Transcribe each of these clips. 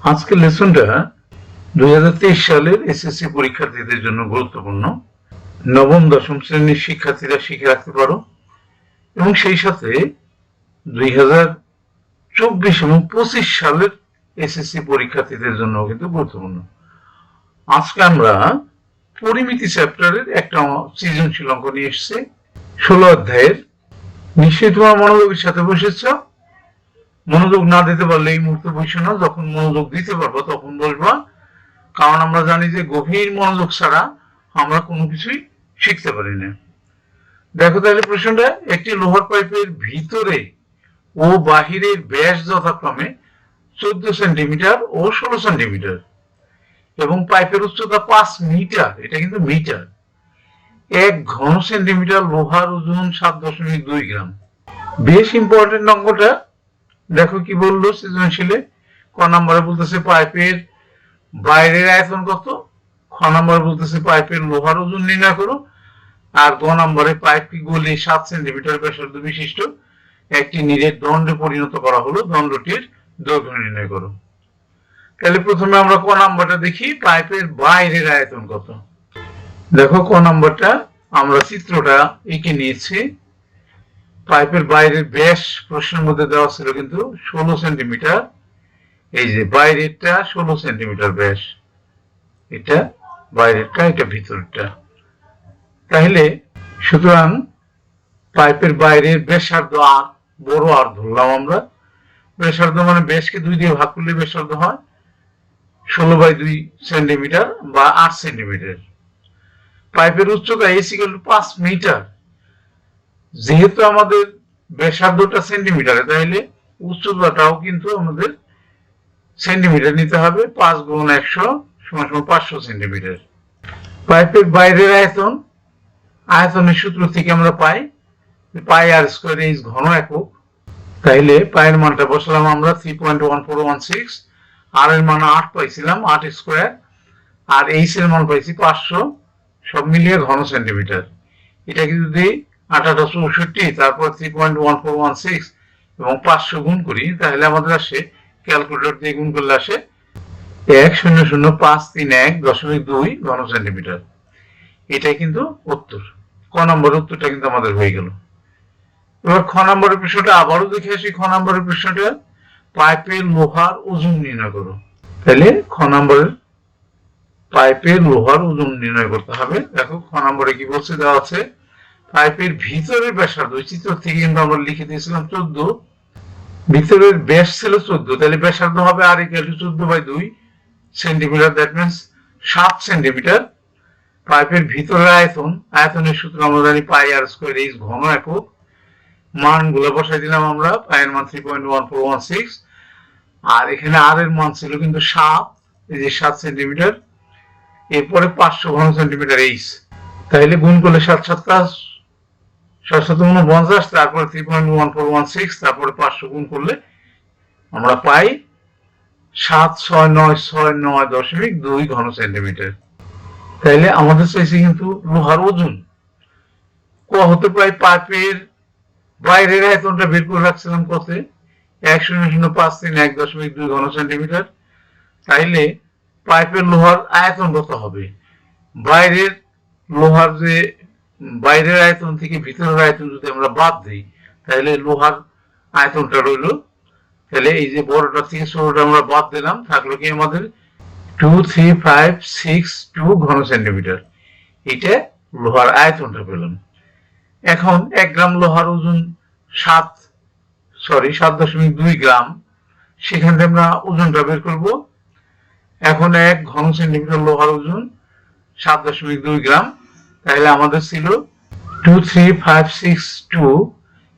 আজকের লেসনটা 2023 সালের এসএসসি পরীক্ষার্থীদের জন্য গুরুত্বপূর্ণ। নবম দশম শ্রেণীর শিক্ষার্থীরা শিখে রাখতে পারো এবং সেই সাথে 2024 এবং 25 সালের এসএসসি পরীক্ষার্থীদের জন্য কিন্তু গুরুত্বপূর্ণ। আজকে আমরা পরিমিতি চ্যাপ্টারের একটা সৃজনশীল অঙ্ক নিয়ে এসেছি 16 অধ্যায়ের। নিশ্চয়ই তোমার মনোযোগের সাথে বসেছ। মনোযোগ না দিতে পারলে এই মুহূর্তে বসে না, যখন মনোযোগ দিতে পারবো তখন বসবা, কারণ আমরা জানি যে গভীর মনোযোগ ছাড়া আমরা কোনো কিছুই শিখতে পারি না। দেখো তাহলে প্রশ্নটা, একটি লোহার পাইপের ভিতরে ও বাহিরের ব্যাস যথাক্রমে 14 সেন্টিমিটার ও 16 সেন্টিমিটার এবং পাইপের উচ্চতা 5 মিটার, এটা কিন্তু মিটার। 1 ঘন সেন্টিমিটার লোহার ওজন 7.2 গ্রাম। বেশ ইম্পর্টেন্ট অঙ্কটা। দেখো কি বললো সৃজনশীলে। ক নম্বরে বলতেছে পাইপের বাইরের আয়তন কত, খ নম্বরে বলতেছে পাইপের লোহার ওজন নির্ণয় করো, আর গ নম্বরে পাইপটি গলিয়ে 7 সেন্টিমিটার ব্যাসার্ধ বিশিষ্ট একটি নিরেট দণ্ডে পরিণত করা হলো, দণ্ডটির দৈর্ঘ্য নির্ণয় করো। তাহলে প্রথমে আমরা ক নাম্বারটা দেখি, পাইপের বাইরের আয়তন কত। দেখো ক নাম্বারটা আমরা চিত্রটা এঁকে নিয়েছি। পাইপের বাইরের ব্যাস প্রশ্নের মধ্যে দেওয়া ছিল কিন্তু 16 সেন্টিমিটার। এই যে বাইরেরটা 16 সেন্টিমিটার ব্যাস, এটা বাইরেরটা, এটা ভিতরটা। তাহলে সুতরাং পাইপের বাইরের ব্যাসার্ধ আর বড় আর ধরলাম আমরা। ব্যাসার্ধ মানে ব্যাসকে 2 দিয়ে ভাগ করলে ব্যাসার্ধ হয় 16/2 সেন্টিমিটার বা 8 সেন্টিমিটার। পাইপের উচ্চতা = 5 মিটার। যেহেতু আমাদের ব্যাসার্ধটা সেন্টিমিটারে, তাহলে উচ্চতাটাও কিন্তু আমাদের সেন্টিমিটার নিতে হবে। 5 × 100 = 500 সেন্টিমিটার। পাইপের বাইরের আয়তন, আয়তনের সূত্র থেকে আমরা পাই πr² ঘন একক। তাইলে পায়ের মানটা বসালাম আমরা 3.1416, আর এর মান 8 পাইছিলাম, 8 স্কয়ার, আর এইচ এর মান পাইছি 500, সব মিলিয়ে ঘন সেন্টিমিটার। এটাকে যদি 8 × 8 = 64, তারপর 3.1416 এবং 500 গুণ করি, তাহলে আমাদের আসে, ক্যালকুলেটর দিয়ে গুণ করলে আসে 1000531.2 ঘন সেন্টিমিটার। এটাই কিন্তু উত্তর। ক নম্বরের উত্তরটা কিন্তু আমাদের হয়ে গেল। এবার খ নম্বরের প্রশ্নটা আবারও দেখে আসি। খ নম্বরের প্রশ্নটা, পাইপের লোহার ওজন নির্ণয় করো। তাহলে খ নম্বরের পাইপের লোহার ওজন নির্ণয় করতে হবে। দেখো খ নম্বরে কি বলছে, দেওয়া আছে পাইপের ভিতরের ব্যাসার্ধ, ওই চিত্র থেকে কিন্তু আমরা লিখে দিয়েছিলাম 14, ভিতরের ব্যাস ছিল 14, তাহলে ব্যাসার্ধ হবে আর = 14/2 সেন্টিমিটার, দ্যাট মিন্স 7 সেন্টিমিটার। পাইপের ভিতরের আয়তন, আয়তনের সূত্র আমরা জানি πr² ঘন একক। মানগুলো বসাই দিলাম আমরা। পায়ের মান 3.1416, আর এখানে আর এর মান ছিল কিন্তু 7, এই যে 7 সেন্টিমিটার। এরপরে 500 ঘন সেন্টিমিটার এইচ, তাহলে গুণ করলে 7 × 7 = 49, তারপরে 3.1416, তারপরে 500 গুণ করলে আমরা পাই 76969.2 ঘন সেন্টিমিটার। তাইলে আমাদের চাইছে কিন্তু লোহার ওজন। ক হতে পাই পাইপের বাইরের আয়তনটা বের করে রাখছিলাম কত, 1000531.2 ঘন সেন্টিমিটার। তাইলে পাইপের লোহার আয়তন কত হবে? বাইরের লোহার যে বাইরের আয়তন থেকে ভিতরের আয়তন যদি আমরা বাদ দিই, তাহলে লোহার আয়তনটা রইল, তাহলে এই যে বড়টা থেকে ছোটটা আমরা বাদ দিলাম, থাকলো কি আমাদের 23562 ঘন সেন্টিমিটার। এটা লোহার আয়তনটা পেলাম। এখন 1 গ্রাম লোহার ওজন 7.2 গ্রাম, সেখান থেকে আমরা ওজনটা বের করব। এখন 1 ঘন সেন্টিমিটার লোহার ওজন 7.2 গ্রাম, তাহলে আমাদের ছিল 23562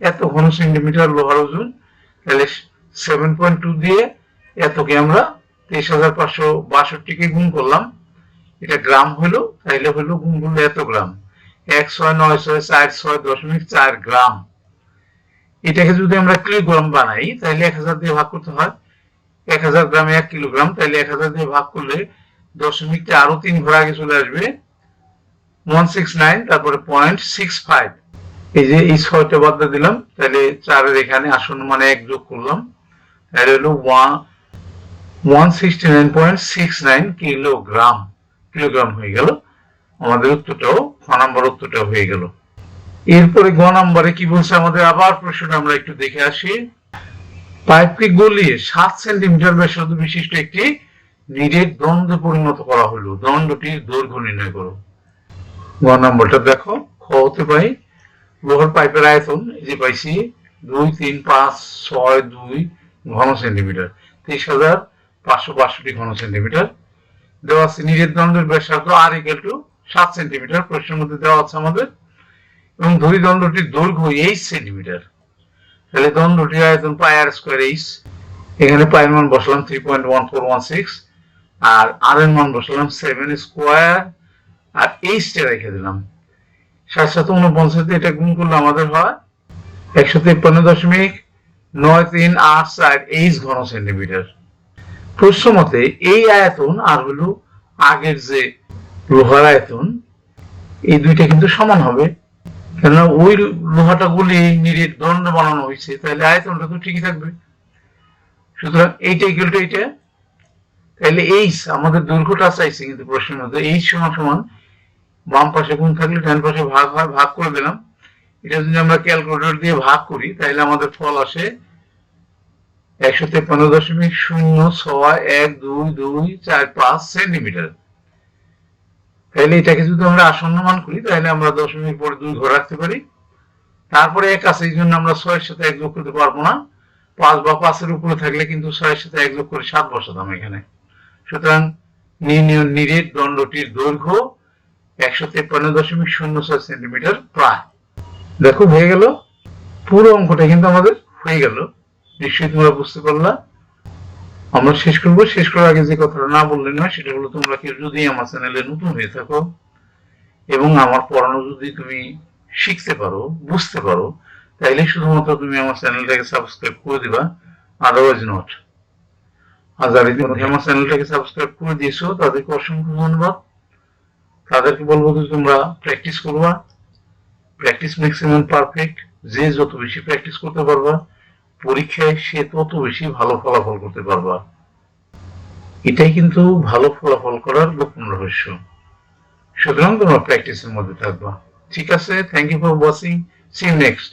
এত ঘন সেন্টিমিটার লোহার ওজন। তাহলে 7.2 দিয়ে এতকে আমরা 23,562 গুণ করলাম, এটা গ্রাম হলো, তাইলে হলো গুণ করলে এত গ্রাম, 16946.4 গ্রাম। এটাকে যদি আমরা কিলোগ্রাম বানাই, তাহলে 1000 দিয়ে ভাগ করতে হয়। 1000 গ্রামে 1 কিলোগ্রাম, তাহলে 1000 দিয়ে ভাগ করলে দশমিকটা আরো 3 ঘর আগে চলে আসবে, 169, তারপরে 0.65। এই যে এই 6টা বাদ দিলাম, তাহলে 4 এর এখানে আসন্ন মানে 1 যোগ করলাম, তাহলে হলো 169.69 কিলোগ্রাম হয়ে গেল। আমাদের উত্তরটাও খ নাম্বার উত্তরটাও হয়ে গেল। এরপরে গ নাম্বারে কি বলছে আমাদের, আবার প্রশ্নটা আমরা একটু দেখে আসি। পাইপকে গলিয়ে 7 সেন্টিমিটার ব্যাসার্ধ বিশিষ্ট একটি নিরেট দণ্ডে পরিণত করা হলো, দণ্ডটির দৈর্ঘ্য নির্ণয় করো। গ নাম্বারটা দেখো, খ হতে পাই লোহার পাইপের আয়তন এই যে পাইছি 2, 3, 5, 6, 2 ঘন সেন্টিমিটার, 23,562 ঘন সেন্টিমিটার। দেওয়া আছে নিরেট দণ্ডের ব্যাসার্ধ r = 7 সেন্টিমিটার, প্রশ্নের মধ্যে দেওয়া আছে আমাদের, এবং ধরি দণ্ডটির দৈর্ঘ্য 8 সেন্টিমিটার। তাহলে দণ্ডটির আয়তন পাই r²h। এখানে পায়ের মান বসালাম 3.1416, আর আর এর মান বসালাম 7 স্কোয়ার, আর h টা রেখে দিলাম 749, এটা গুণ করলে আমাদের হয় 153.9384 ঘন সেন্টিমিটার। প্রশ্ন মতে এই আয়তন আর হলো আগের যে লোহার আয়তন, এই দুইটা কিন্তু সমান হবে, কেননা ওই লোহাটা গুলি নিরেট দণ্ড বানানো হয়েছে, তাহলে আয়তনটা তো ঠিকই থাকবে। সুতরাং এইটা ইকুয়াল টু এইটা, তাহলে এইচ আমাদের দৈর্ঘ্যটা চাইছে কিন্তু প্রশ্নের মধ্যে, এইচ সমান বাম পাশে গুণ থাকলে ডান পাশে ভাগ হয়, ভাগ করে দিলাম। এটা যদি আমরা ক্যালকুলেটর দিয়ে ভাগ করি তাহলে আমাদের ফল আসে 153.061224 সেন্টিমিটার। তাহলে এটাকে যদি আমরা আসন্ন মান করি তাহলে আমরা দশমিক পরে 2 ঘর রাখতে পারি। তারপরে 1 আছে, এই জন্য আমরা 6 এর সাথে 1 যোগ করতে পারবো না, 5 বা 5 এর উপরে থাকলে কিন্তু 6 এর সাথে 1 যোগ করে 7 বসাতাম এখানে। সুতরাং নিরেট দণ্ডটির দৈর্ঘ্য 153.06 সেন্টিমিটার প্রায়। দেখো হয়ে গেল, পুরো অঙ্কটা কিন্তু আমাদের হয়ে গেল। নিশ্চয়ই তোমরা বুঝতে পারলা। আমরা শেষ করবো, শেষ করার আগে যে কথাটা না বললে নয় সেটা হলো, তোমরা কেউ যদি আমার চ্যানেলে নতুন হয়ে থাকো এবং আমার পড়ানো যদি তুমি শিখতে পারো, বুঝতে পারো, তাইলে শুধুমাত্র তুমি আমার চ্যানেলটাকে সাবস্ক্রাইব করে দিবা, আদারওয়াইজ নট। আর যারা ইতিমধ্যে আমার চ্যানেলটাকে সাবস্ক্রাইব করে দিয়েছো তাদেরকে অসংখ্য ধন্যবাদ। তাদেরকে বলবো যে তোমরা প্র্যাকটিস করবা, প্র্যাকটিস ম্যাক্সিমাম পারফেক্ট। যে যত বেশি প্র্যাকটিস করতে পারবা পরীক্ষায় সে তত বেশি ভালো ফলাফল করতে পারবা। এটাই কিন্তু ভালো ফলাফল করার গোপন রহস্য। সুতরাং তোমরা প্র্যাকটিসের মধ্যে থাকবা। ঠিক আছে, thank you for watching, see you next.